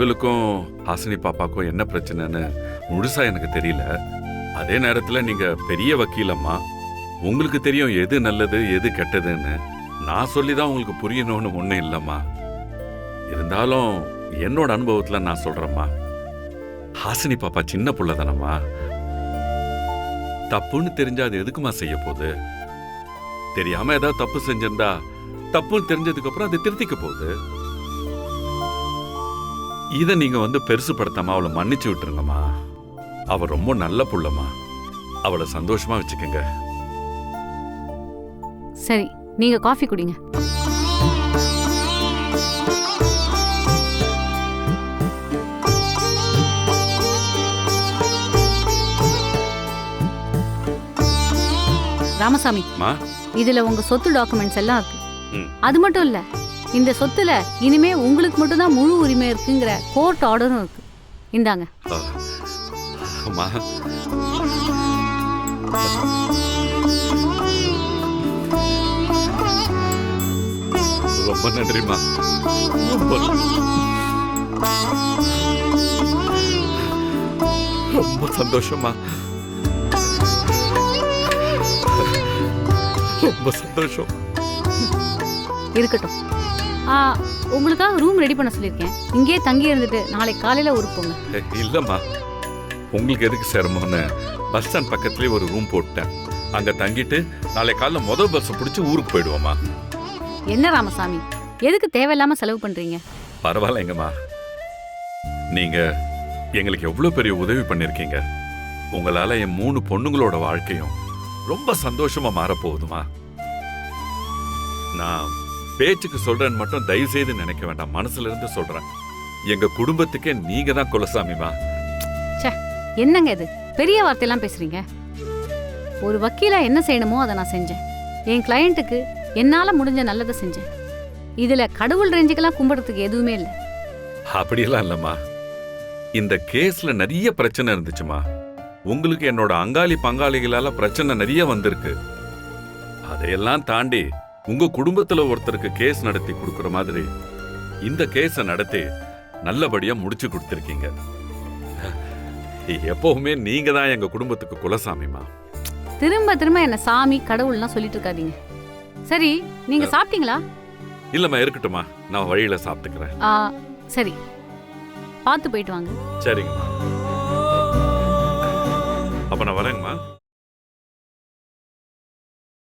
உங்களுக்கும் ஹாசினி பாப்பாக்கும் என்ன பிரச்சனைன்னு முழுசா எனக்கு தெரியல. அதே நேரத்துல நீங்க பெரிய வக்கீலம்மா, உங்களுக்கு தெரியும் எது நல்லது எது கெட்டதுன்னு. நான் சொல்லிதான் உங்களுக்கு புரியணும்னு ஒண்ணும் இல்லம்மா. இருந்தாலும் என்னோட அனுபவத்துல நான் சொல்றேம்மா. ஹாசினி பாப்பா சின்ன புள்ள தானம்மா. தப்புன்னு தெரிஞ்சா அது எதுக்குமா செய்ய போகுது? தெரியாம ஏதாவது தப்பு செஞ்சிருந்தா தப்புன்னு தெரிஞ்சதுக்கு அப்புறம் அதை திருத்திக்க போகுது. இதை நீங்க பெருசுப்படுத்தாம அவளை மன்னிச்சு விட்டுருங்கம்மா. அவ ரொம்ப நல்ல புள்ளம்மா. அவளை சந்தோஷமா வச்சுக்கோங்க. சரி, நீங்க காஃபி குடிங்க. ராமசாமி, இதுல உங்க சொத்து டாக்குமெண்ட்ஸ் எல்லாம் இருக்கு. அது மட்டும் இல்ல, இந்த சொத்துல இனிமே உங்களுக்கு மட்டும் தான் முழு உரிமை இருக்குங்கிற கோர்ட் ஆர்டரும் இருக்கு. இந்தாங்க. ரொம்ப நன்றிமா. ரொம்ப சந்தோஷமா. ரொம்ப சந்தோஷம். இருக்கட்டும். உங்களுக்காக ரூம் ரெடி பண்ண சொல்லியிருக்கேன். இங்கே தங்கி இருந்துட்டு நாளை காலையில ஊருக்கு போங்க. இல்லம்மா, உங்களுக்கு எதுக்கு சிரமம்னு பஸ் ஸ்டாண்ட் பக்கத்துலேயே ஒரு ரூம் போட்டேன். அங்க தங்கிட்டு நாளை காலைல முதல் பஸ் பிடிச்சி ஊருக்கு போயிடுவோமா. என்ன ராமசாமி, எதுக்கு தேவையில்லாம செலவு பண்றீங்க? பரவாயில்லைங்கம்மா, நீங்க எங்களுக்கு எவ்வளவு பெரிய உதவி பண்ணிருக்கீங்க. உங்களால என் 3 பொண்ணுங்களோட வாழ்க்கையும் ரொம்ப சந்தோஷமா மாறப்போகுதுமா. நான் பேச்சுக்கு சொல்றேன்னு மட்டும் தயவு செய்து நினைக்க வேண்டாம். மனசுல இருந்து சொல்றேன். எங்க குடும்பத்துக்கே நீங்க தான் குலசாமிமா. என்னங்க இது, பெரிய வார்த்தையெல்லாம் பேசுறீங்க? ஒரு வக்கீலா என்ன செய்யணுமோ அதை நான் செஞ்சேன். என் கிளையண்ட்டுக்கு என்னால முடிஞ்ச நல்லதை செஞ்சேன். இதுல கடவுள் ரேஞ்சுக்கெல்லாம் கும்பிடுறதுக்கு எதுவுமே இல்லை. அப்படியெல்லாம் இல்லம்மா. இந்த கேஸ்ல நிறைய பிரச்சனை இருந்துச்சுமா. உங்களுக்கு என்னோட அங்காளி பங்காளிகளால பிரச்சனை நிறைய வந்திருக்கு. அதையெல்லாம் தாண்டி உங்க குடும்பத்துல ஒருத்தருக்கு கேஸ் நடத்தி கொடுக்குற மாதிரி இந்த கேஸ நடத்தி நல்லபடியா முடிச்சு கொடுத்திருக்கீங்க. எப்பவுமே நீங்க தான் எங்க குடும்பத்துக்கு குலசாமிமா. திரும்ப திரும்ப என்ன சாமி கடவுள்லாம் சொல்லிட்டு இருக்காதீங்க. சரி, நீங்க சாப்பிட்டீங்களா? இல்லம்மா, இருக்கட்டுமா, நான் வழியில சாப்பிட்டுக்கிறேன். சரி, பார்த்து போயிட்டு வாங்க. சரிங்கம்மா, அப்ப நான் வரேங்கம்மா.